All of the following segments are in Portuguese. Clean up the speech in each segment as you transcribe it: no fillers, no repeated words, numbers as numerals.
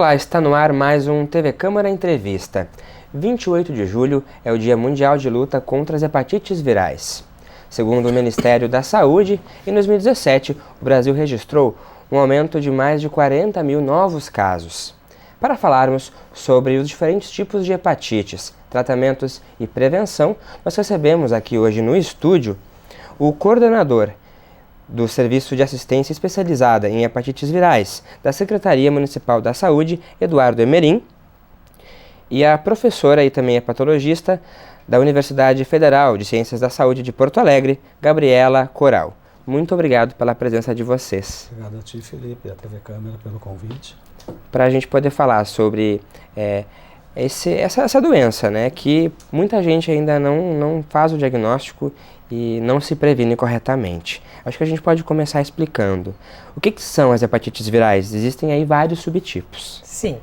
Olá, está no ar mais um TV Câmara Entrevista. 28 de julho é o Dia Mundial de Luta contra as Hepatites Virais. Segundo o Ministério da Saúde, em 2017, o Brasil registrou um aumento de mais de 40 mil novos casos. Para falarmos sobre os diferentes tipos de hepatites, tratamentos e prevenção, nós recebemos aqui hoje no estúdio o coordenador do Serviço de Assistência Especializada em Hepatites Virais da Secretaria Municipal da Saúde, Eduardo Emerim, e a professora e também hepatologista da Universidade Federal de Ciências da Saúde de Porto Alegre, Gabriela Coral. Muito obrigado pela presença de vocês. Obrigado a ti, Felipe, e a TV Câmara pelo convite. Para a gente poder falar sobre essa doença, né, que muita gente ainda não faz o diagnóstico e não se previne corretamente. Acho que a gente pode começar explicando. O que são as hepatites virais? Existem aí vários subtipos. Sim.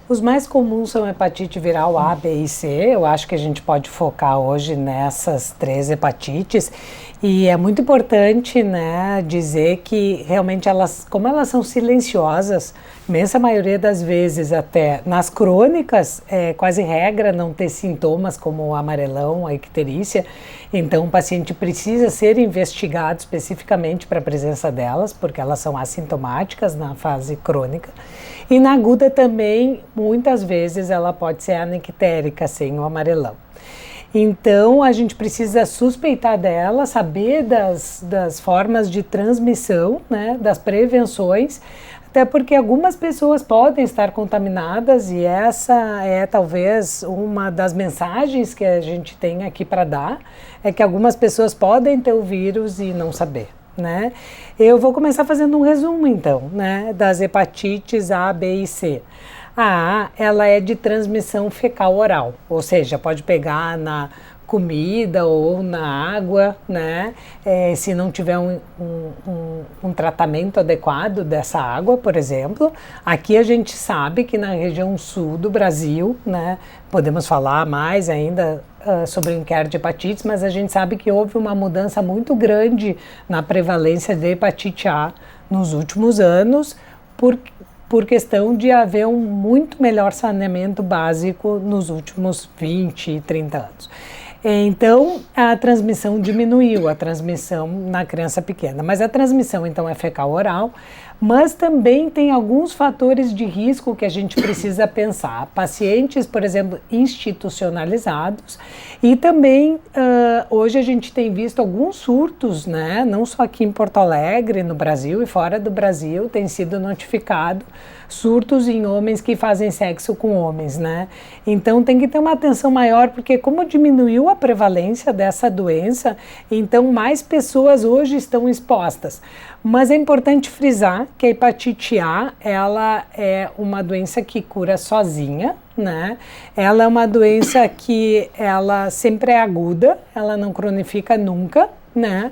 Os mais comuns são hepatite viral A, B e C. Eu acho que a gente pode focar hoje nessas três hepatites. E é muito importante, né, dizer que realmente como elas são silenciosas, imensa maioria das vezes até nas crônicas, é quase regra não ter sintomas como o amarelão, a icterícia. Então o paciente precisa ser investigado especificamente para a presença delas, porque elas são assintomáticas na fase crônica. E na aguda também, muitas vezes, ela pode ser anictérica, sem o amarelão. Então, a gente precisa suspeitar dela, saber das formas de transmissão, né, das prevenções, até porque algumas pessoas podem estar contaminadas e essa é talvez uma das mensagens que a gente tem aqui para dar, é que algumas pessoas podem ter o vírus e não saber. Né? Eu vou começar fazendo um resumo então, né, das hepatites A, B e C. A A, ela é de transmissão fecal oral, ou seja, pode pegar na comida ou na água, né? Se não tiver um tratamento adequado dessa água, por exemplo. Aqui a gente sabe que na região sul do Brasil, né, podemos falar mais ainda sobre o inquérito de hepatites, mas a gente sabe que houve uma mudança muito grande na prevalência de hepatite A nos últimos anos, por questão de haver um muito melhor saneamento básico nos últimos 20 e 30 anos. Então, a transmissão diminuiu, a transmissão na criança pequena, mas a transmissão então é fecal oral, mas também tem alguns fatores de risco que a gente precisa pensar. Pacientes, por exemplo, institucionalizados e também hoje a gente tem visto alguns surtos, né? Não só aqui em Porto Alegre, no Brasil e fora do Brasil, tem sido notificado surtos em homens que fazem sexo com homens, né? Então tem que ter uma atenção maior, porque como diminuiu a prevalência dessa doença, então mais pessoas hoje estão expostas. Mas é importante frisar que a hepatite A, ela é uma doença que cura sozinha, né? Ela é uma doença que ela sempre é aguda, ela não cronifica nunca, né?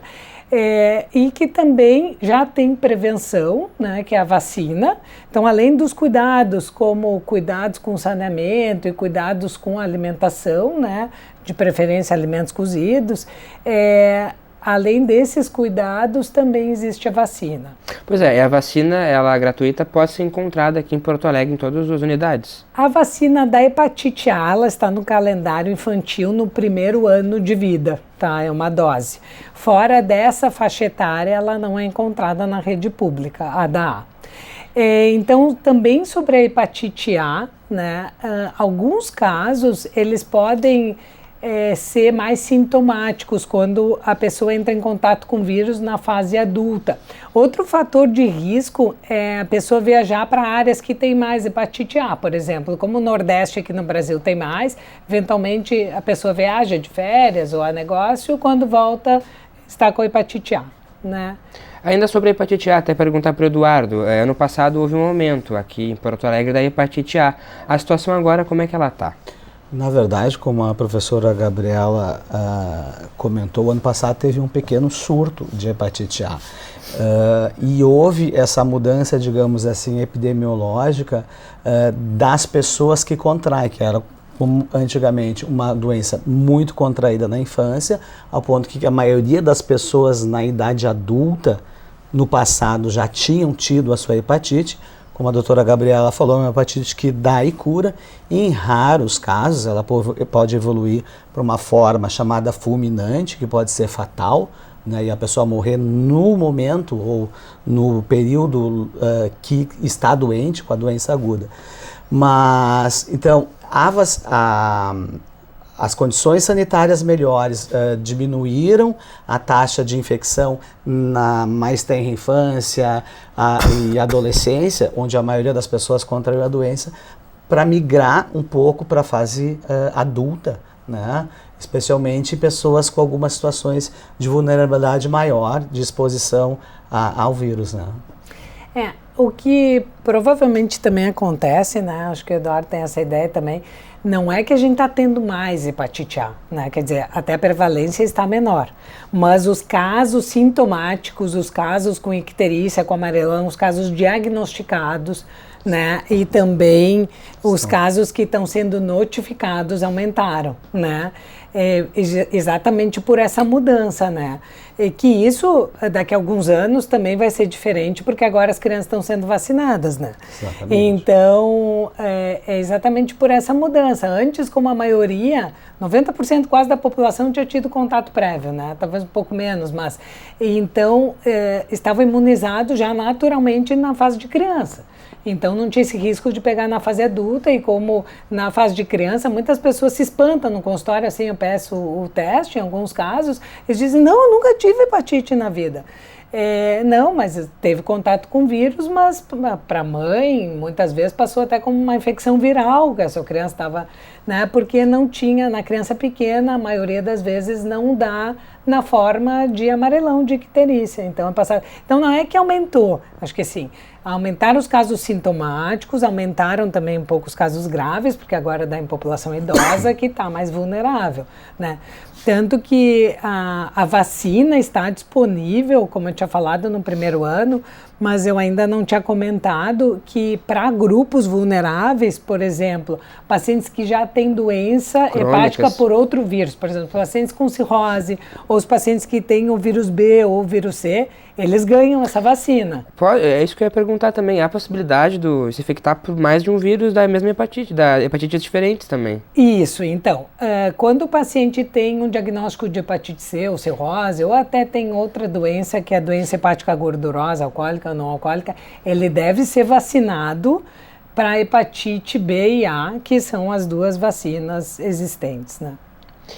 E que também já tem prevenção, né, que é a vacina. Então, além dos cuidados, como cuidados com saneamento e cuidados com alimentação, né, de preferência alimentos cozidos, além desses cuidados, também existe a vacina. Pois é, e a vacina, ela gratuita, pode ser encontrada aqui em Porto Alegre em todas as unidades? A vacina da hepatite A, ela está no calendário infantil no primeiro ano de vida, tá? É uma dose. Fora dessa faixa etária, ela não é encontrada na rede pública, a da A. Então, também sobre a hepatite A, né, alguns casos, eles podem ser mais sintomáticos quando a pessoa entra em contato com o vírus na fase adulta. Outro fator de risco é a pessoa viajar para áreas que tem mais hepatite A, por exemplo, como o Nordeste aqui no Brasil tem mais, eventualmente a pessoa viaja de férias ou a negócio, quando volta está com hepatite A, né? Ainda sobre a hepatite A, até perguntar para o Eduardo, ano passado houve um aumento aqui em Porto Alegre da hepatite A. A situação agora, como é que ela está? Na verdade, como a professora Gabriela comentou, ano passado teve um pequeno surto de hepatite A. E houve essa mudança, digamos assim, epidemiológica das pessoas que contraem, que era como antigamente uma doença muito contraída na infância, ao ponto que a maioria das pessoas na idade adulta, no passado, já tinham tido a sua hepatite. como a doutora Gabriela falou, é uma hepatite que dá e cura, e em raros casos ela pode evoluir para uma forma chamada fulminante, que pode ser fatal, né, e a pessoa morrer no momento ou no período que está doente com a doença aguda. Mas, então, as condições sanitárias melhores diminuíram a taxa de infecção na mais tenra infância e adolescência, onde a maioria das pessoas contraiu a doença, para migrar um pouco para a fase adulta, né? Especialmente pessoas com algumas situações de vulnerabilidade maior, de exposição ao vírus, né? O que provavelmente também acontece, né? Acho que o Eduardo tem essa ideia também, não é que a gente está tendo mais hepatite A, né? Quer dizer, até a prevalência está menor, mas os casos sintomáticos, os casos com icterícia, com amarelão, os casos diagnosticados, né? E também os casos que estão sendo notificados aumentaram, né? Exatamente por essa mudança, né? E que isso, daqui a alguns anos, também vai ser diferente, porque agora as crianças estão sendo vacinadas, né? Exatamente. Então, é exatamente por essa mudança. Antes, como a maioria, 90% quase da população tinha tido contato prévio, né? Talvez um pouco menos, mas... Então, estava imunizado já naturalmente na fase de criança. Então não tinha esse risco de pegar na fase adulta, e como na fase de criança muitas pessoas se espantam no consultório, assim, eu peço o teste em alguns casos, eles dizem, não, eu nunca tive hepatite na vida. Não, mas teve contato com vírus, mas para a mãe muitas vezes passou até como uma infecção viral, que a sua criança estava, né, porque não tinha, na criança pequena, a maioria das vezes não dá na forma de amarelão, de icterícia. Então, então não é que aumentou, acho que sim, aumentaram os casos sintomáticos, aumentaram também um pouco os casos graves, porque agora dá em população idosa que está mais vulnerável, né? Tanto que a vacina está disponível, como eu tinha falado no primeiro ano, mas eu ainda não tinha comentado que para grupos vulneráveis, por exemplo, pacientes que já têm doença hepática por outro vírus, por exemplo, pacientes com cirrose, ou os pacientes que têm o vírus B ou o vírus C, eles ganham essa vacina. É isso que eu ia perguntar também. Há a possibilidade de se infectar por mais de um vírus da mesma hepatite, da hepatites diferentes também? Isso, então, quando o paciente tem um diagnóstico de hepatite C ou cirrose, ou até tem outra doença, que é a doença hepática gordurosa, alcoólica ou não alcoólica, ele deve ser vacinado para hepatite B e A, que são as duas vacinas existentes, né?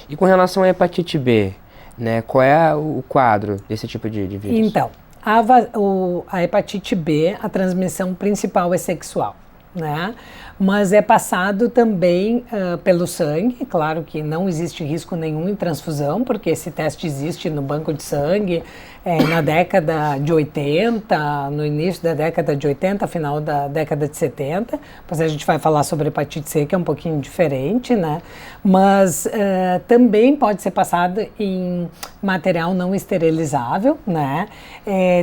E com relação à hepatite B, né, qual é o quadro desse tipo de vírus? Então, a hepatite B, a transmissão principal é sexual, né? Mas é passado também pelo sangue. Claro que não existe risco nenhum em transfusão, porque esse teste existe no banco de sangue na década de 80, no início da década de 80, final da década de 70. Depois a gente vai falar sobre hepatite C, que é um pouquinho diferente, né? Mas também pode ser passado em material não esterilizável, né?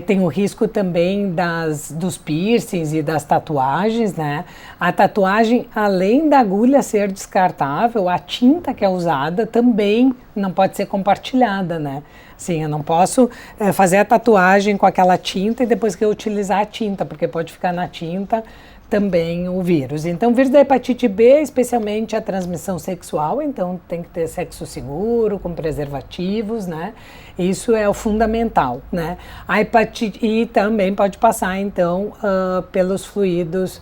Tem o risco também dos piercings e das tatuagens, né? A tatuagem, além da agulha ser descartável, a tinta que é usada também não pode ser compartilhada, né? Sim, eu não posso fazer a tatuagem com aquela tinta e depois que eu utilizar a tinta, porque pode ficar na tinta também o vírus. Então, o vírus da hepatite B, especialmente a transmissão sexual, então tem que ter sexo seguro, com preservativos, né? Isso é o fundamental, né? A hepatite E também pode passar, então, pelos fluidos.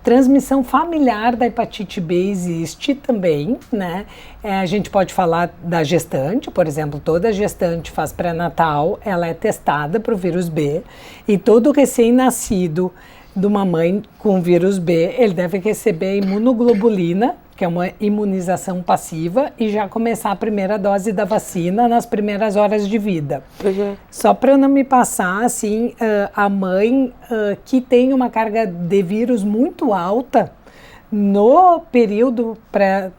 Transmissão familiar da hepatite B existe também, né? A gente pode falar da gestante, por exemplo, toda gestante faz pré-natal, ela é testada para o vírus B, e todo recém-nascido de uma mãe com vírus B, ele deve receber imunoglobulina, que é uma imunização passiva, e já começar a primeira dose da vacina nas primeiras horas de vida. Uhum. Só para não me passar, assim, a mãe que tem uma carga de vírus muito alta, no período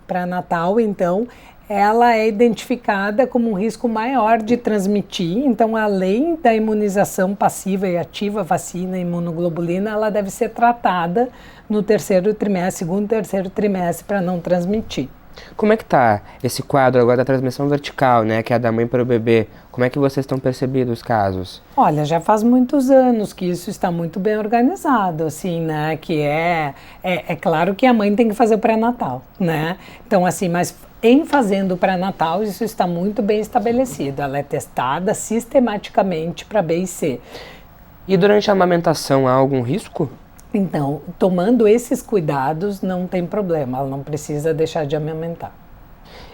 pré-natal, então, ela é identificada como um risco maior de transmitir. Então, além da imunização passiva e ativa, vacina, imunoglobulina, ela deve ser tratada no terceiro trimestre, segundo e terceiro trimestre, para não transmitir. Como é que tá esse quadro agora da transmissão vertical, né, que é da mãe para o bebê? Como é que vocês estão percebendo os casos? Olha, já faz muitos anos que isso está muito bem organizado, assim, né, que é claro que a mãe tem que fazer o pré-natal, né, então assim, mas em fazendo o pré-natal isso está muito bem estabelecido, ela é testada sistematicamente para B e C. E durante a amamentação há algum risco? Então, tomando esses cuidados, não tem problema, ela não precisa deixar de amamentar.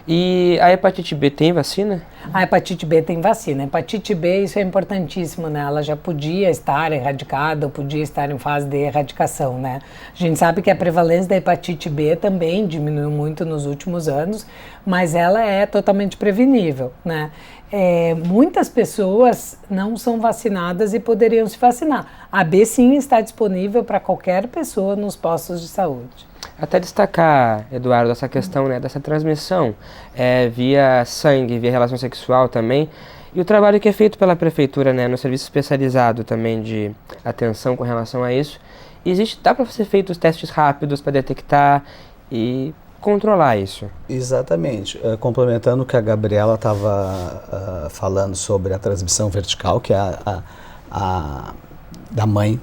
E a hepatite B tem vacina? A hepatite B tem vacina. A hepatite B, isso é importantíssimo, né? Ela já podia estar erradicada ou podia estar em fase de erradicação, né? A gente sabe que a prevalência da hepatite B também diminuiu muito nos últimos anos, mas ela é totalmente prevenível, né? Muitas pessoas não são vacinadas e poderiam se vacinar. A B sim está disponível para qualquer pessoa nos postos de saúde. Até destacar, Eduardo, essa questão, né, dessa transmissão via sangue, via relação sexual também, e o trabalho que é feito pela prefeitura, né, no serviço especializado também de atenção com relação a isso. Dá para ser feitos testes rápidos para detectar e controlar isso. Exatamente. Complementando o que a Gabriela estava falando sobre a transmissão vertical, que é da mãe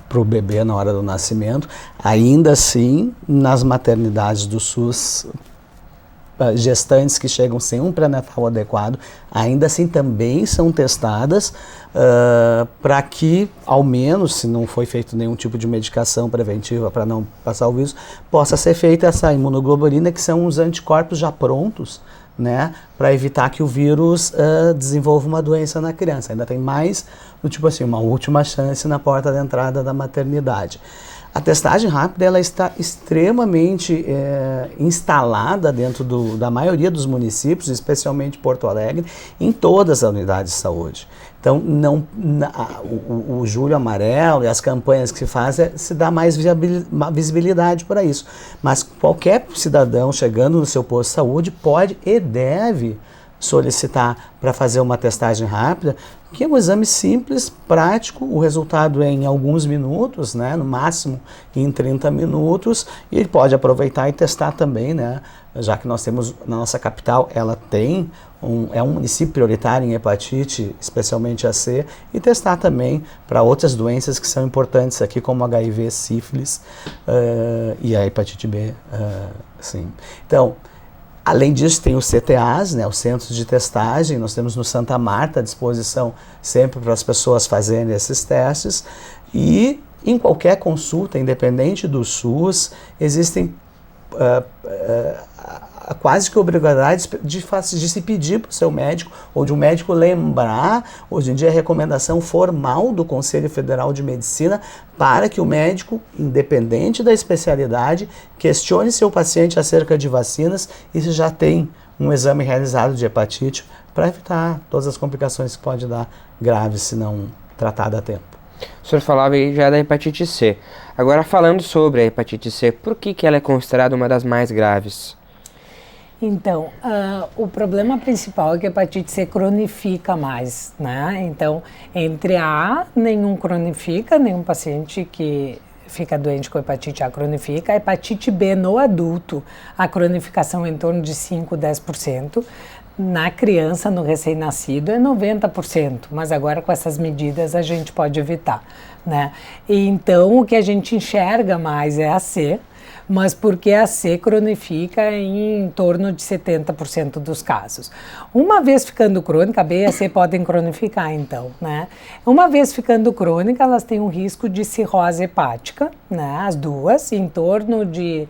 pro bebê na hora do nascimento, ainda assim, nas maternidades do SUS, gestantes que chegam sem um pré-natal adequado, ainda assim também são testadas para que, ao menos, se não foi feito nenhum tipo de medicação preventiva para não passar o vírus, possa ser feita essa imunoglobulina, que são os anticorpos já prontos, né, para evitar que o vírus desenvolva uma doença na criança. Ainda tem mais, do tipo assim, uma última chance na porta de entrada da maternidade. A testagem rápida ela está extremamente instalada dentro da maioria dos municípios, especialmente Porto Alegre, em todas as unidades de saúde. Então, o Julho Amarelo e as campanhas que se fazem, se dá mais visibilidade para isso. Mas qualquer cidadão chegando no seu posto de saúde pode e deve solicitar para fazer uma testagem rápida, que é um exame simples, prático, o resultado é em alguns minutos, né, no máximo em 30 minutos, e ele pode aproveitar e testar também, né, já que nós temos, na nossa capital, ela tem, é um município prioritário em hepatite, especialmente a C, e testar também para outras doenças que são importantes aqui, como HIV, sífilis e a hepatite B, sim. Então, além disso, tem os CTAs, né, os centros de testagem, nós temos no Santa Marta à disposição sempre para as pessoas fazerem esses testes, e em qualquer consulta, independente do SUS, existem quase que obrigatoriedade de se pedir para o seu médico, ou de um médico lembrar, hoje em dia a recomendação formal do Conselho Federal de Medicina, para que o médico, independente da especialidade, questione seu paciente acerca de vacinas e se já tem um exame realizado de hepatite, para evitar todas as complicações que pode dar graves se não tratado a tempo. O senhor falava aí já da hepatite C. Agora, falando sobre a hepatite C, por que ela é considerada uma das mais graves? Então, o problema principal é que a hepatite C cronifica mais, né? Então, entre a A, nenhum cronifica, nenhum paciente que fica doente com hepatite A cronifica. A hepatite B no adulto, a cronificação é em torno de 5, 10%. Na criança, no recém-nascido, é 90%, mas agora com essas medidas a gente pode evitar, né? E então, o que a gente enxerga mais é a C, mas porque a C cronifica em torno de 70% dos casos. Uma vez ficando crônica, a B e a C podem cronificar então, né? Uma vez ficando crônica, elas têm um risco de cirrose hepática, né? As duas, em torno de...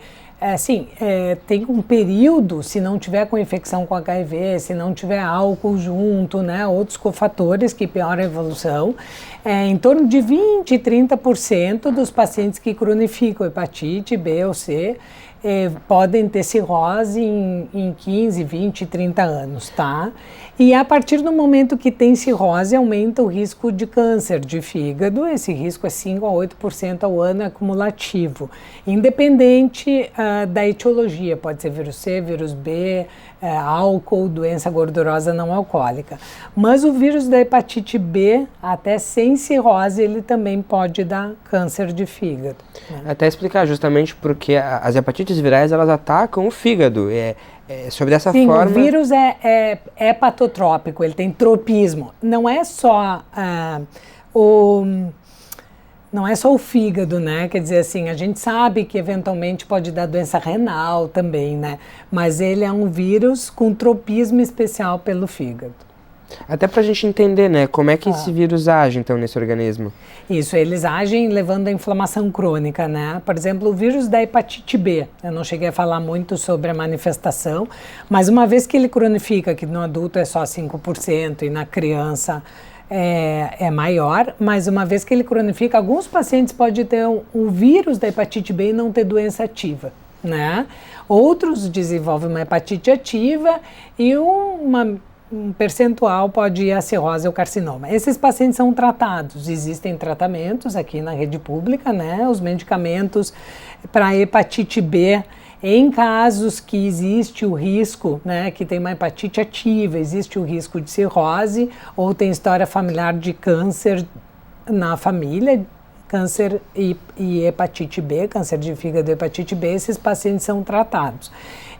tem um período, se não tiver com infecção com HIV, se não tiver álcool junto, né, outros cofatores que pioram a evolução, em torno de 20 e 30% dos pacientes que cronificam hepatite B ou C podem ter cirrose em 15, 20, 30 anos, tá? E a partir do momento que tem cirrose, aumenta o risco de câncer de fígado. Esse risco é 5 a 8% ao ano, é acumulativo, independente da etiologia, pode ser vírus C, vírus B, álcool, doença gordurosa não alcoólica. Mas o vírus da hepatite B, até sem cirrose, ele também pode dar câncer de fígado, né? Até explicar justamente porque as hepatites hepatites virais, elas atacam o fígado. Sobre dessa Sim, forma... o vírus é hepatotrópico, ele tem tropismo. Não é só o fígado, né? Quer dizer assim, a gente sabe que eventualmente pode dar doença renal também, né? Mas ele é um vírus com tropismo especial pelo fígado. Até pra gente entender, né? Como é que esse vírus age, então, nesse organismo? Isso, eles agem levando a inflamação crônica, né? Por exemplo, o vírus da hepatite B. Eu não cheguei a falar muito sobre a manifestação, mas uma vez que ele cronifica, que no adulto é só 5% e na criança é maior, mas uma vez que ele cronifica, alguns pacientes podem ter o vírus da hepatite B e não ter doença ativa, né? Outros desenvolvem uma hepatite ativa e um percentual pode ir a cirrose ou carcinoma. Esses pacientes são tratados, existem tratamentos aqui na rede pública, né? Os medicamentos para hepatite B, em casos que existe o risco, né, que tem uma hepatite ativa, existe o risco de cirrose ou tem história familiar de câncer na família, câncer e hepatite B, câncer de fígado e hepatite B, esses pacientes são tratados.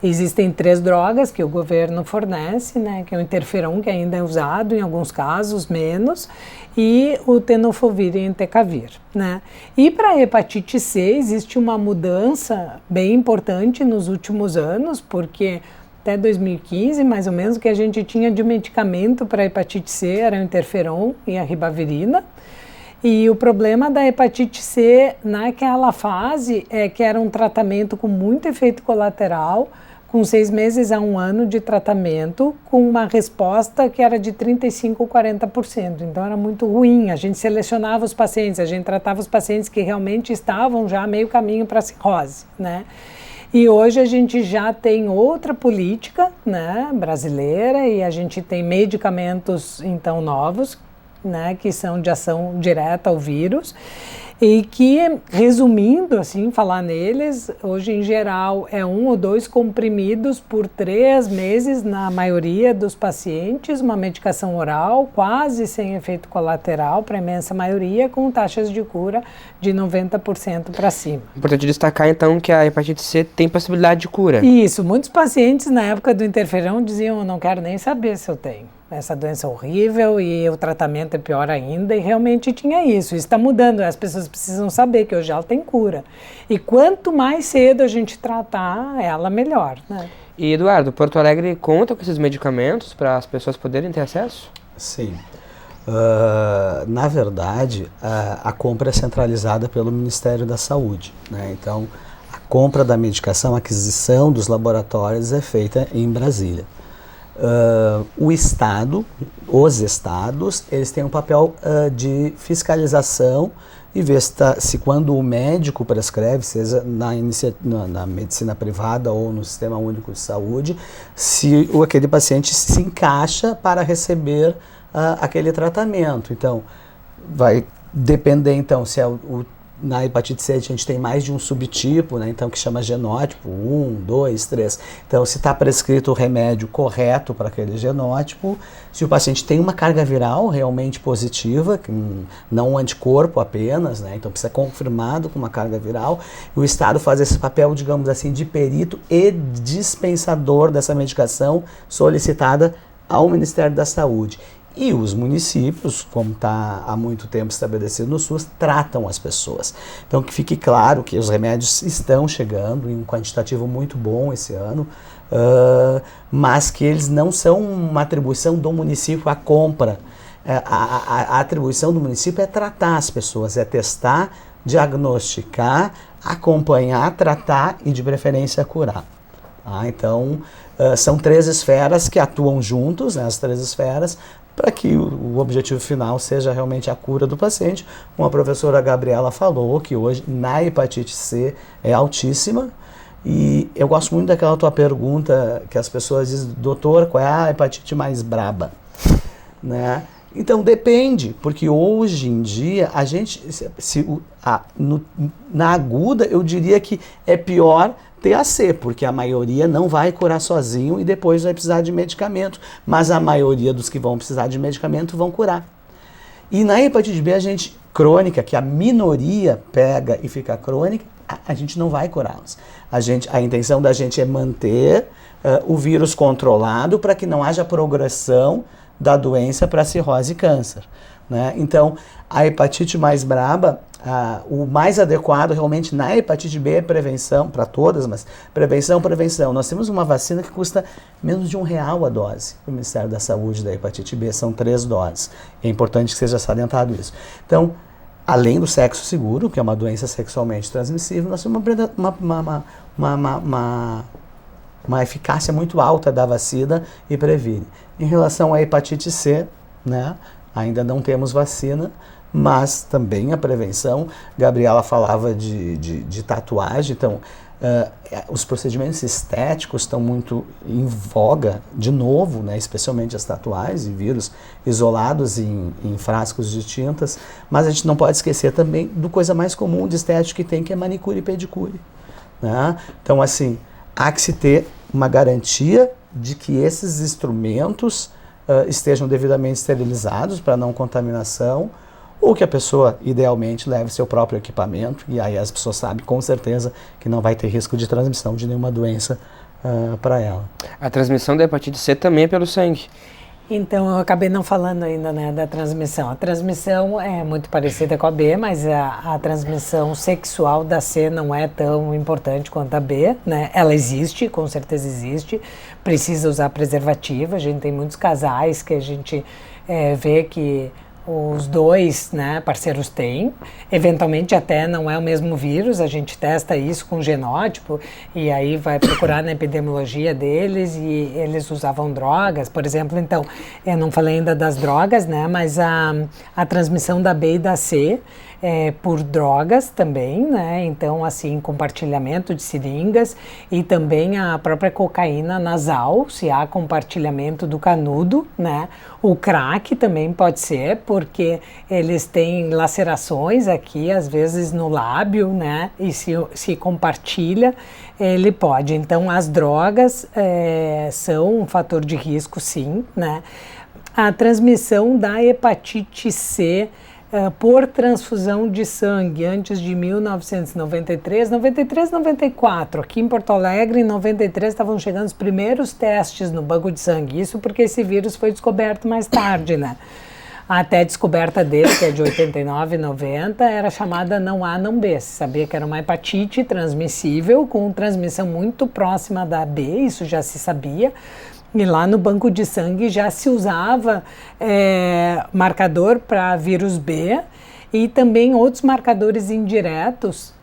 Existem 3 drogas que o governo fornece, né, que é o interferon, que ainda é usado em alguns casos, menos, e o tenofovir e entecavir, né. E para a hepatite C existe uma mudança bem importante nos últimos anos, porque até 2015, mais ou menos, o que a gente tinha de medicamento para a hepatite C era o interferon e a ribavirina. E o problema da hepatite C naquela fase é que era um tratamento com muito efeito colateral, com 6 meses a 1 ano de tratamento, com uma resposta que era de 35% a 40%. Então era muito ruim. A gente selecionava os pacientes, a gente tratava os pacientes que realmente estavam já meio caminho para a cirrose, né? E hoje a gente já tem outra política, né, brasileira, e a gente tem medicamentos então novos, né, que são de ação direta ao vírus e que, resumindo assim, falar neles, hoje em geral é 1 ou 2 comprimidos por 3 meses na maioria dos pacientes, uma medicação oral quase sem efeito colateral para a imensa maioria, com taxas de cura de 90% para cima. Importante destacar então que a hepatite C tem possibilidade de cura. Isso, muitos pacientes na época do interferão diziam, eu não quero nem saber se eu tenho essa doença horrível e o tratamento é pior ainda, e realmente tinha isso. Isso está mudando, as pessoas precisam saber que hoje ela tem cura. E quanto mais cedo a gente tratar ela, melhor, né? E Eduardo, Porto Alegre conta com esses medicamentos para as pessoas poderem ter acesso? Sim. Na verdade, a compra é centralizada pelo Ministério da Saúde, né? Então, a compra da medicação, a aquisição dos laboratórios é feita em Brasília. Os estados, eles têm um papel de fiscalização e ver se quando o médico prescreve, seja na medicina privada ou no Sistema Único de Saúde, se aquele paciente se encaixa para receber aquele tratamento. Então, vai depender, então, se na hepatite C a gente tem mais de um subtipo, né, então que chama genótipo, 1, 2, 3. Então, se está prescrito o remédio correto para aquele genótipo, se o paciente tem uma carga viral realmente positiva, não um anticorpo apenas, né, então precisa ser confirmado com uma carga viral, o Estado faz esse papel, digamos assim, de perito e dispensador dessa medicação solicitada ao Ministério da Saúde. E os municípios, como está há muito tempo estabelecido no SUS, tratam as pessoas. Então, que fique claro que os remédios estão chegando em um quantitativo muito bom esse ano, mas que eles não são uma atribuição do município à compra. A atribuição do município é tratar as pessoas, é testar, diagnosticar, acompanhar, tratar e, de preferência, curar. Então, são 3 esferas que atuam juntos, né, as 3 esferas, para que o objetivo final seja realmente a cura do paciente. Como a professora Gabriela falou, que hoje na hepatite C é altíssima, e eu gosto muito daquela tua pergunta que as pessoas dizem, doutor, qual é a hepatite mais braba? Né? Então depende, porque hoje em dia a gente, na aguda eu diria que é pior ter a C, porque a maioria não vai curar sozinho e depois vai precisar de medicamento, mas a maioria dos que vão precisar de medicamento vão curar. E na hepatite B, crônica, que a minoria pega e fica crônica, a gente não vai curá-los. A intenção da gente é manter o vírus controlado para que não haja progressão da doença para cirrose e câncer, né? Então, a hepatite mais braba, o mais adequado realmente na hepatite B é prevenção, para todas, mas prevenção. Nós temos uma vacina que custa menos de R$1 a dose, o Ministério da Saúde da hepatite B, são 3 doses. É importante que seja salientado isso. Então, além do sexo seguro, que é uma doença sexualmente transmissível, nós temos uma eficácia muito alta da vacina e previne. Em relação à hepatite C, né, ainda não temos vacina, mas também a prevenção. Gabriela falava de tatuagem, então os procedimentos estéticos estão muito em voga de novo, né, especialmente as tatuagens e vírus isolados em frascos de tintas, mas a gente não pode esquecer também do coisa mais comum de estética que tem, que é manicure e pedicure, né? Então, assim, há que se ter uma garantia de que esses instrumentos estejam devidamente esterilizados para não contaminação, ou que a pessoa, idealmente, leve seu próprio equipamento, e aí as pessoas sabem com certeza que não vai ter risco de transmissão de nenhuma doença para ela. A transmissão da hepatite C também é pelo sangue. Então, eu acabei não falando ainda, né, da transmissão. A transmissão é muito parecida com a B, mas a transmissão sexual da C não é tão importante quanto a B, né? Ela existe, com certeza existe. Precisa usar preservativo. A gente tem muitos casais que a gente vê que os dois, né, parceiros têm. Eventualmente até não é o mesmo vírus, a gente testa isso com genótipo e aí vai procurar na epidemiologia deles, e eles usavam drogas, por exemplo. Então, eu não falei ainda das drogas, né, mas a transmissão da B e da C por drogas também, né? Então, assim, compartilhamento de seringas e também a própria cocaína nasal, se há compartilhamento do canudo, né? O crack também pode ser, porque eles têm lacerações aqui, às vezes no lábio, né? E se compartilha, ele pode. Então, as drogas são um fator de risco, sim, né? A transmissão da hepatite C por transfusão de sangue antes de 1993, 94, aqui em Porto Alegre, em 93 estavam chegando os primeiros testes no banco de sangue, isso porque esse vírus foi descoberto mais tarde, né? Até a descoberta dele, que é de 89, 90, era chamada não A, não B. Se sabia que era uma hepatite transmissível com transmissão muito próxima da B, isso já se sabia. E lá no banco de sangue já se usava marcador para vírus B e também outros marcadores indiretos,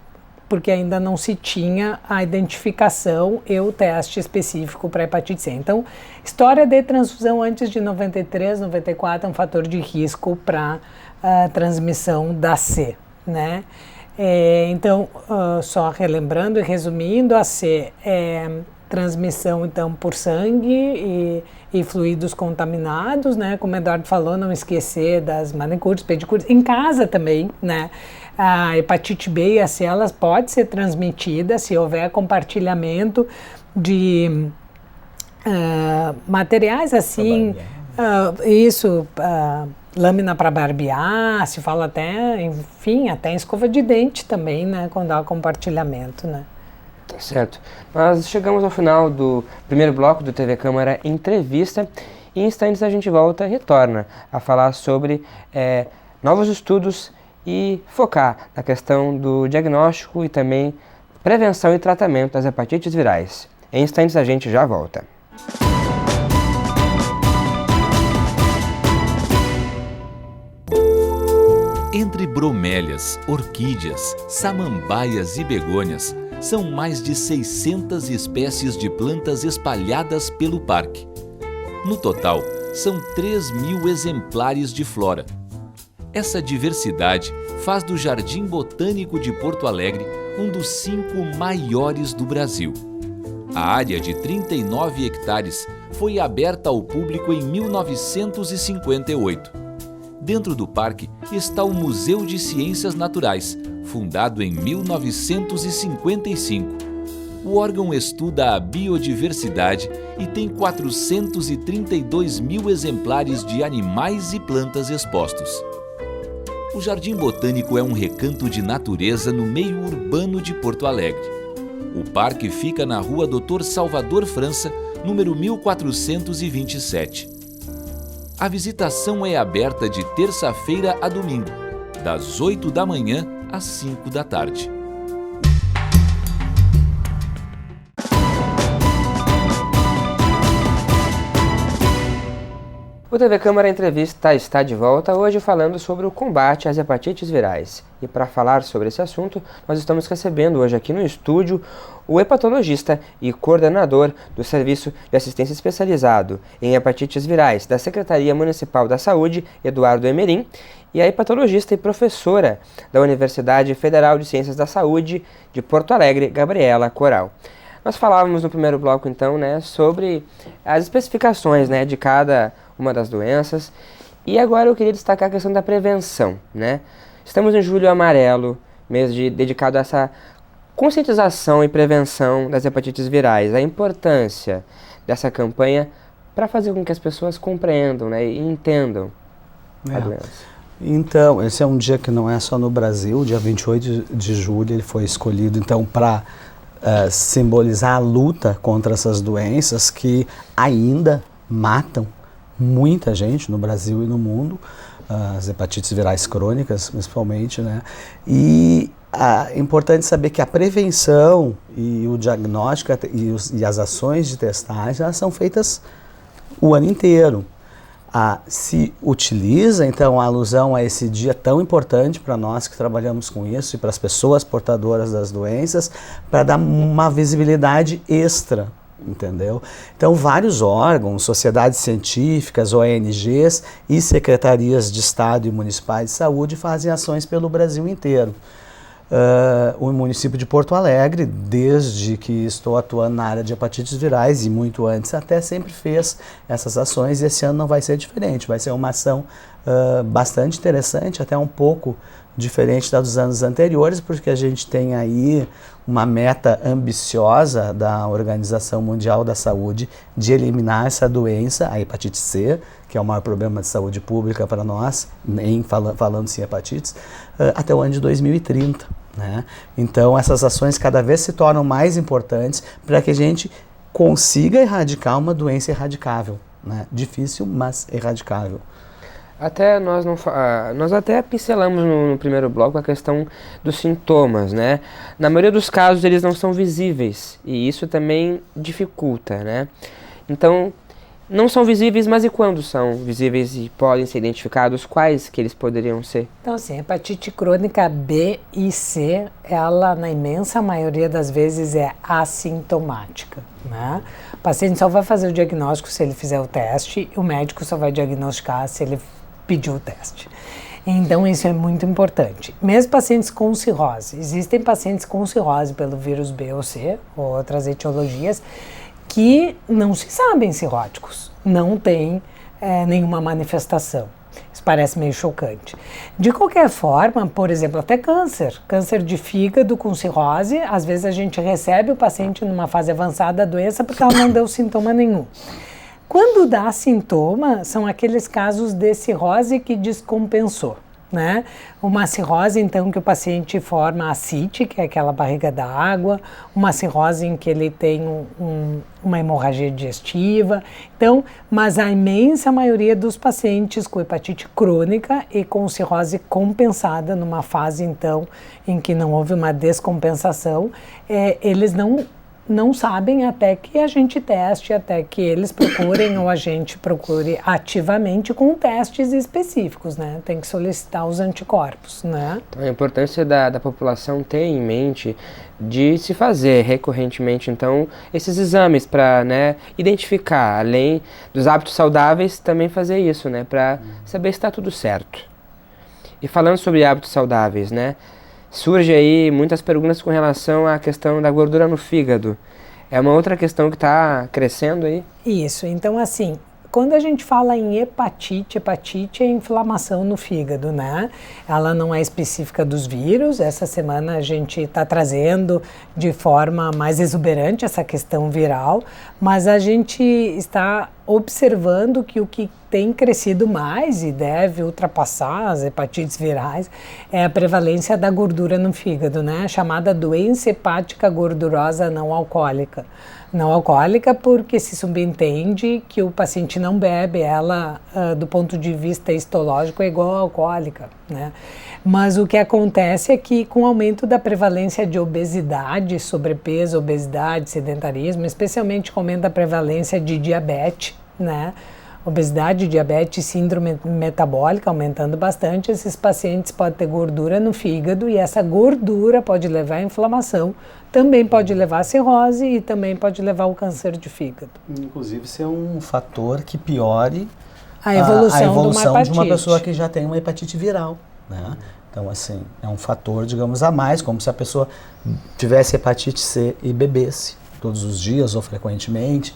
porque ainda não se tinha a identificação e o teste específico para hepatite C. Então, história de transfusão antes de 93, 94 é um fator de risco para a transmissão da C, né? Então, só relembrando e resumindo, a C é transmissão, então, por sangue e fluidos contaminados, né? Como o Eduardo falou, não esquecer das manicures, pedicures, em casa também, né? A hepatite B e a C, elas pode ser transmitida se houver compartilhamento de materiais assim, lâmina para barbear, se fala até, enfim, até em escova de dente também, né? Quando há compartilhamento, né? Tá certo. Nós chegamos ao final do primeiro bloco do TV Câmara Entrevista e em instantes a gente retorna a falar sobre novos estudos e focar na questão do diagnóstico e também prevenção e tratamento das hepatites virais. Em instantes a gente já volta. Entre bromélias, orquídeas, samambaias e begônias, são mais de 600 espécies de plantas espalhadas pelo parque. No total, são 3.000 exemplares de flora. Essa diversidade faz do Jardim Botânico de Porto Alegre um dos 5 maiores do Brasil. A área de 39 hectares foi aberta ao público em 1958. Dentro do parque está o Museu de Ciências Naturais, fundado em 1955. O órgão estuda a biodiversidade e tem 432.000 exemplares de animais e plantas expostos. O Jardim Botânico é um recanto de natureza no meio urbano de Porto Alegre. O parque fica na rua Dr. Salvador França, número 1427. A visitação é aberta de terça-feira a domingo, das 8 da manhã às 5 da tarde. O TV Câmara Entrevista está de volta hoje falando sobre o combate às hepatites virais. E para falar sobre esse assunto, nós estamos recebendo hoje aqui no estúdio o hepatologista e coordenador do Serviço de Assistência Especializado em Hepatites Virais da Secretaria Municipal da Saúde, Eduardo Emerim, e a hepatologista e professora da Universidade Federal de Ciências da Saúde de Porto Alegre, Gabriela Coral. Nós falávamos no primeiro bloco, então, sobre as especificações, de cada uma das doenças. E agora eu queria destacar a questão da prevenção, Estamos em Julho Amarelo, mês dedicado a essa conscientização e prevenção das hepatites virais, a importância dessa campanha para fazer com que as pessoas compreendam, e entendam a doença. Então, esse é um dia que não é só no Brasil, dia 28 de julho ele foi escolhido, então, para simbolizar a luta contra essas doenças que ainda matam muita gente no Brasil e no mundo, as hepatites virais crônicas principalmente, E é importante saber que a prevenção e o diagnóstico e as ações de testagem, elas são feitas o ano inteiro. Se utiliza, então, a alusão a esse dia tão importante para nós que trabalhamos com isso e para as pessoas portadoras das doenças, para dar uma visibilidade extra, entendeu? Então, vários órgãos, sociedades científicas, ONGs e secretarias de Estado e municipais de saúde fazem ações pelo Brasil inteiro. O município de Porto Alegre, desde que estou atuando na área de hepatites virais e muito antes até, sempre fez essas ações e esse ano não vai ser diferente. Vai ser uma ação bastante interessante, até um pouco diferente da dos anos anteriores, porque a gente tem aí uma meta ambiciosa da Organização Mundial da Saúde de eliminar essa doença, a hepatite C, que é o maior problema de saúde pública para nós, falando-se em hepatites, até o ano de 2030. Então, essas ações cada vez se tornam mais importantes para que a gente consiga erradicar uma doença erradicável. Difícil, mas erradicável. Até nós até pincelamos no primeiro bloco a questão dos sintomas, Na maioria dos casos eles não são visíveis e isso também dificulta, Então, não são visíveis, mas e quando são visíveis e podem ser identificados, quais que eles poderiam ser? Então, assim, hepatite crônica B e C, ela na imensa maioria das vezes é assintomática, O paciente só vai fazer o diagnóstico se ele fizer o teste, e o médico só vai diagnosticar se ele pedir o teste. Então, isso é muito importante. Mesmo pacientes com cirrose, existem pacientes com cirrose pelo vírus B ou C, ou outras etiologias, que não se sabem cirróticos, não tem nenhuma manifestação. Isso parece meio chocante. De qualquer forma, por exemplo, até câncer de fígado com cirrose, às vezes a gente recebe o paciente numa fase avançada da doença porque ela não deu sintoma nenhum. Quando dá sintoma, são aqueles casos de cirrose que descompensou. Uma cirrose, então, que o paciente forma ascite, que é aquela barriga d'água, uma cirrose em que ele tem uma hemorragia digestiva. Então, mas a imensa maioria dos pacientes com hepatite crônica e com cirrose compensada, numa fase, então, em que não houve uma descompensação, eles não sabem até que a gente teste, até que eles procurem ou a gente procure ativamente com testes específicos, Tem que solicitar os anticorpos, Então, a importância da população ter em mente de se fazer recorrentemente, então, esses exames para, identificar, além dos hábitos saudáveis, também fazer isso, para saber se está tudo certo. E falando sobre hábitos saudáveis, surge aí muitas perguntas com relação à questão da gordura no fígado. É uma outra questão que está crescendo aí? Isso, então assim, quando a gente fala em hepatite é inflamação no fígado, Ela não é específica dos vírus. Essa semana a gente está trazendo de forma mais exuberante essa questão viral, mas a gente está observando que o que tem crescido mais e deve ultrapassar as hepatites virais é a prevalência da gordura no fígado, né? Chamada doença hepática gordurosa não alcoólica. Não alcoólica porque se subentende que o paciente não bebe, ela do ponto de vista histológico é igual a alcoólica, né? Mas o que acontece é que com o aumento da prevalência de obesidade, sobrepeso, obesidade, sedentarismo, especialmente com o aumento da prevalência de diabetes, né? Obesidade, diabetes, síndrome metabólica aumentando bastante, esses pacientes podem ter gordura no fígado e essa gordura pode levar à inflamação, também pode levar à cirrose e também pode levar ao câncer de fígado. Inclusive, isso é um fator que piore a evolução de uma pessoa que já tem uma hepatite viral, né? Então, assim, é um fator, digamos, a mais, como se a pessoa tivesse hepatite C e bebesse todos os dias ou frequentemente.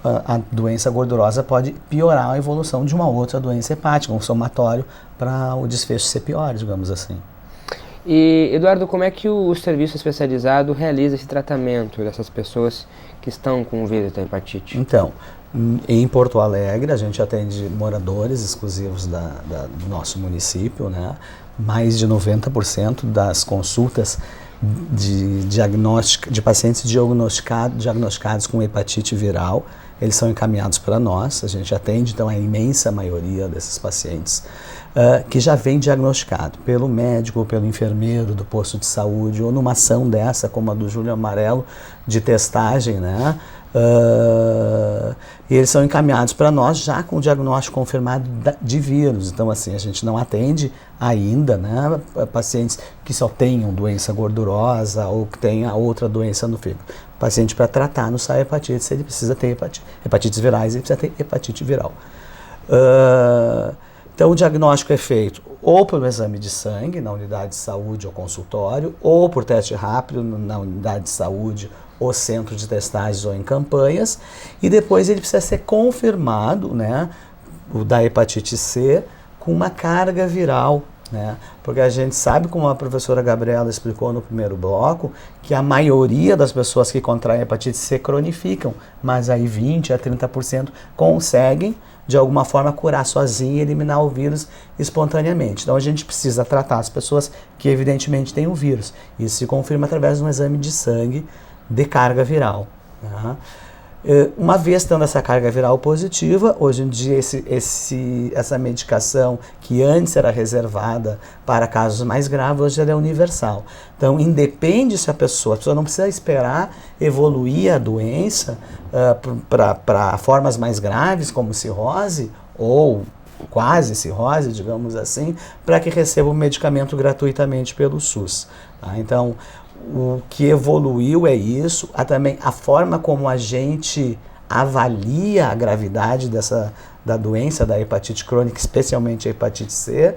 A doença gordurosa pode piorar a evolução de uma outra doença hepática, um somatório para o desfecho ser pior, digamos assim. E, Eduardo, como é que o serviço especializado realiza esse tratamento dessas pessoas que estão com o vírus da hepatite? Então, em Porto Alegre, a gente atende moradores exclusivos do nosso município, né? Mais de 90% das consultas de pacientes diagnosticados com hepatite viral, eles são encaminhados para nós, a gente atende então a imensa maioria desses pacientes que já vem diagnosticado pelo médico ou pelo enfermeiro do posto de saúde ou numa ação dessa como a do Julho Amarelo de testagem, né? E eles são encaminhados para nós já com o diagnóstico confirmado de vírus. Então, assim, a gente não atende ainda, né, pacientes que só tenham doença gordurosa ou que tenha outra doença no fígado. O paciente, para tratar no SAI hepatites, ele precisa ter hepatites virais, ele precisa ter hepatite viral. Então, o diagnóstico é feito ou pelo exame de sangue na unidade de saúde ou consultório, ou por teste rápido na unidade de saúde ou centro de testagens ou em campanhas, e depois ele precisa ser confirmado, né, o da hepatite C, com uma carga viral, né? Porque a gente sabe, como a professora Gabriela explicou no primeiro bloco, que a maioria das pessoas que contraem hepatite C cronificam, mas aí 20% a 30% conseguem, de alguma forma, curar sozinho e eliminar o vírus espontaneamente. Então a gente precisa tratar as pessoas que evidentemente têm o vírus. Isso se confirma através de um exame de sangue de carga viral, né? Uma vez tendo essa carga viral positiva, hoje em dia essa medicação que antes era reservada para casos mais graves, hoje ela é universal. Então, independe se a pessoa não precisa esperar evoluir a doença para formas mais graves, como cirrose ou quase cirrose, digamos assim, para que receba o medicamento gratuitamente pelo SUS, tá? Então, o que evoluiu é isso, também a forma como a gente avalia a gravidade da doença da hepatite crônica, especialmente a hepatite C,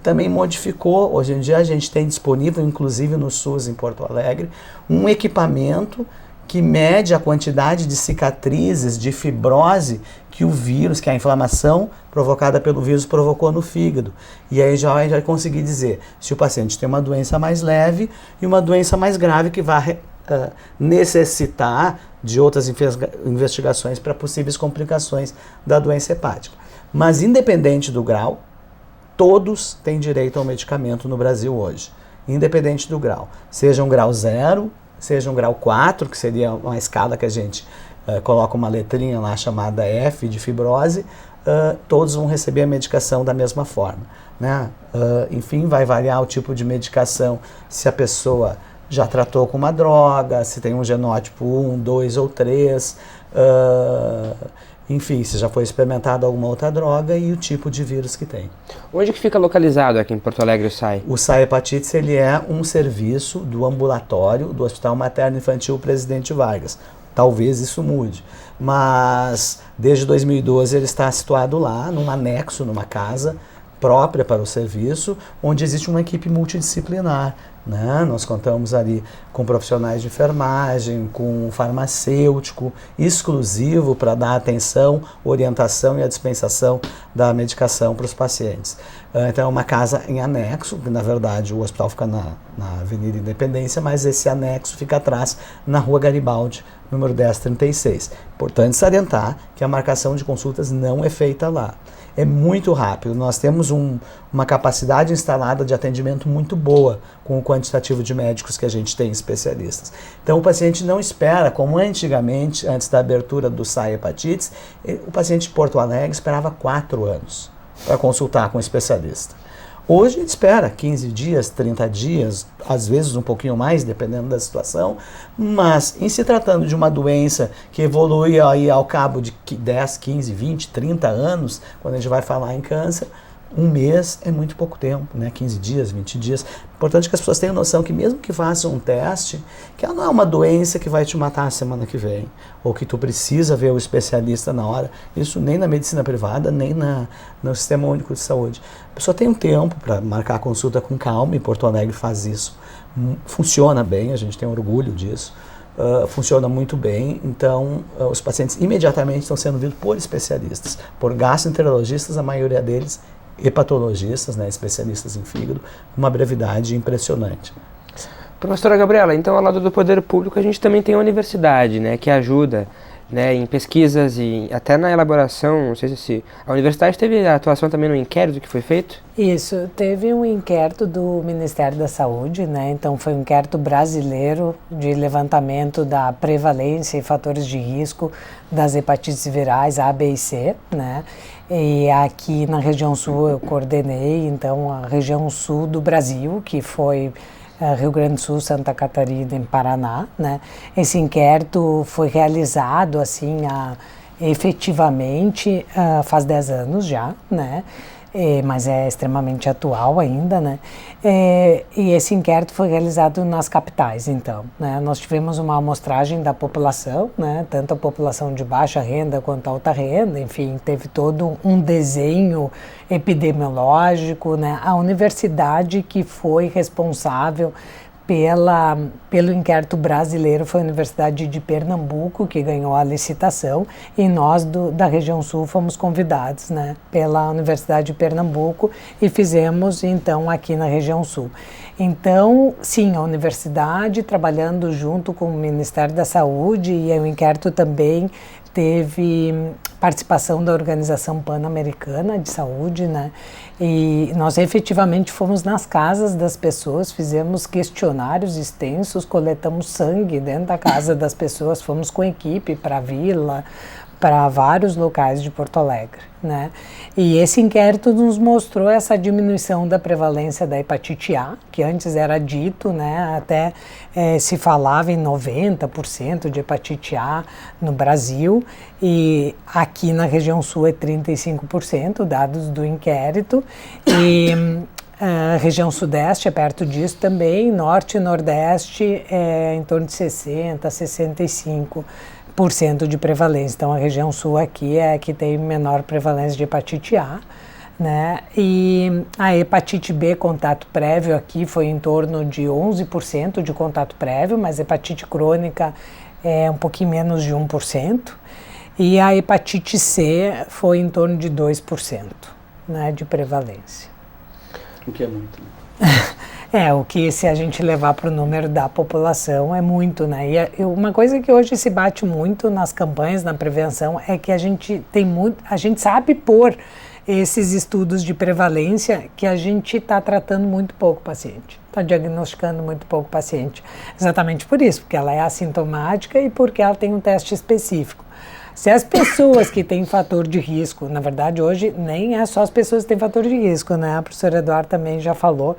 também modificou. Hoje em dia a gente tem disponível, inclusive no SUS em Porto Alegre, um equipamento que mede a quantidade de cicatrizes, de fibrose que o vírus, que a inflamação provocada pelo vírus provocou no fígado. E aí já vai conseguir dizer se o paciente tem uma doença mais leve e uma doença mais grave que vai necessitar de outras investigações para possíveis complicações da doença hepática. Mas independente do grau, todos têm direito ao medicamento no Brasil hoje. Independente do grau. Seja um grau 0, seja um grau 4, que seria uma escala que a gente coloca uma letrinha lá chamada F de fibrose, todos vão receber a medicação da mesma forma, né? Enfim, vai variar o tipo de medicação, se a pessoa já tratou com uma droga, se tem um genótipo 1, 2 ou 3, enfim, se já foi experimentado alguma outra droga e o tipo de vírus que tem. Onde que fica localizado aqui em Porto Alegre o SAI? O SAI Hepatites, ele é um serviço do ambulatório do Hospital Materno Infantil Presidente Vargas. Talvez isso mude, mas desde 2012 ele está situado lá, num anexo, numa casa própria para o serviço, onde existe uma equipe multidisciplinar, né? Nós contamos ali com profissionais de enfermagem, com um farmacêutico exclusivo para dar atenção, orientação e a dispensação da medicação para os pacientes. Então é uma casa em anexo, que na verdade o hospital fica na Avenida Independência, mas esse anexo fica atrás, na Rua Garibaldi, número 1036. Importante salientar que a marcação de consultas não é feita lá. É muito rápido, nós temos uma capacidade instalada de atendimento muito boa com o quantitativo de médicos que a gente tem, especialistas. Então o paciente não espera, como antigamente, antes da abertura do SAI Hepatites, o paciente de Porto Alegre esperava 4 anos para consultar com um especialista. Hoje a gente espera 15 dias, 30 dias, às vezes um pouquinho mais, dependendo da situação, mas em se tratando de uma doença que evolui aí ao cabo de 10, 15, 20, 30 anos, quando a gente vai falar em câncer, um mês é muito pouco tempo, né? 15 dias, 20 dias. Importante que as pessoas tenham noção que mesmo que façam um teste, que ela não é uma doença que vai te matar a semana que vem, ou que tu precisa ver o especialista na hora. Isso nem na medicina privada, nem no Sistema Único de Saúde. A pessoa tem um tempo para marcar a consulta com calma, e Porto Alegre faz isso. Funciona bem, a gente tem orgulho disso. Funciona muito bem, então os pacientes imediatamente estão sendo vistos por especialistas, por gastroenterologistas, a maioria deles hepatologistas, né, especialistas em fígado, com uma brevidade impressionante. Professora Gabriela, então ao lado do poder público a gente também tem a universidade, né, que ajuda, né, em pesquisas e até na elaboração. Não sei se a universidade teve a atuação também no inquérito que foi feito? Isso, teve um inquérito do Ministério da Saúde, né? Então foi um inquérito brasileiro de levantamento da prevalência e fatores de risco das hepatites virais A, B e C, né? E aqui na região sul eu coordenei, então, a região sul do Brasil, que foi Rio Grande do Sul, Santa Catarina e Paraná, né? Esse inquérito foi realizado, assim, efetivamente, faz 10 anos já, né? Mas é extremamente atual ainda, né? E esse inquérito foi realizado nas capitais, então, né? Nós tivemos uma amostragem da população, né? Tanto a população de baixa renda quanto alta renda, enfim, teve todo um desenho epidemiológico, né? A universidade que foi responsável pelo inquérito brasileiro foi a Universidade de Pernambuco, que ganhou a licitação, e nós da região sul fomos convidados, né, pela Universidade de Pernambuco, e fizemos então aqui na região sul. Então, sim, a universidade trabalhando junto com o Ministério da Saúde, e o inquérito também teve participação da Organização Pan-Americana de Saúde, né? E nós efetivamente fomos nas casas das pessoas, fizemos questionários extensos, coletamos sangue dentro da casa das pessoas, fomos com equipe para a vila, para vários locais de Porto Alegre, né? E esse inquérito nos mostrou essa diminuição da prevalência da hepatite A, que antes era dito, né, até se falava em 90% de hepatite A no Brasil, e aqui na região sul é 35%, dados do inquérito, e a região sudeste é perto disso também, norte e nordeste é em torno de 60%, 65% de prevalência. Então a região sul aqui é a que tem menor prevalência de hepatite A, né? E a hepatite B, contato prévio, aqui foi em torno de 11% de contato prévio, mas hepatite crônica é um pouquinho menos de 1%, e a hepatite C foi em torno de 2%, né, de prevalência. O que é muito. O que, se a gente levar para o número da população, é muito, né? E uma coisa que hoje se bate muito nas campanhas, na prevenção, é que a gente sabe pôr esses estudos de prevalência que a gente está tratando muito pouco o paciente, está diagnosticando muito pouco o paciente. Exatamente por isso, porque ela é assintomática e porque ela tem um teste específico. Se as pessoas que têm fator de risco, na verdade hoje nem é só as pessoas que têm fator de risco, né? A professora Eduardo também já falou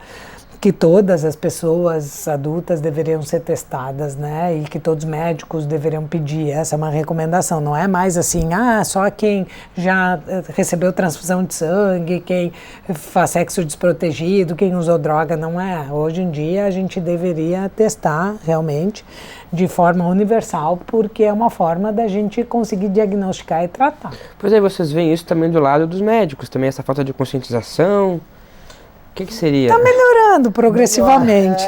que todas as pessoas adultas deveriam ser testadas, né? E que todos os médicos deveriam pedir. Essa é uma recomendação, não é mais assim, só quem já recebeu transfusão de sangue, quem faz sexo desprotegido, quem usou droga, não é. Hoje em dia a gente deveria testar realmente de forma universal, porque é uma forma da gente conseguir diagnosticar e tratar. Pois é, vocês veem isso também do lado dos médicos, também essa falta de conscientização. O que seria? Está melhorando progressivamente.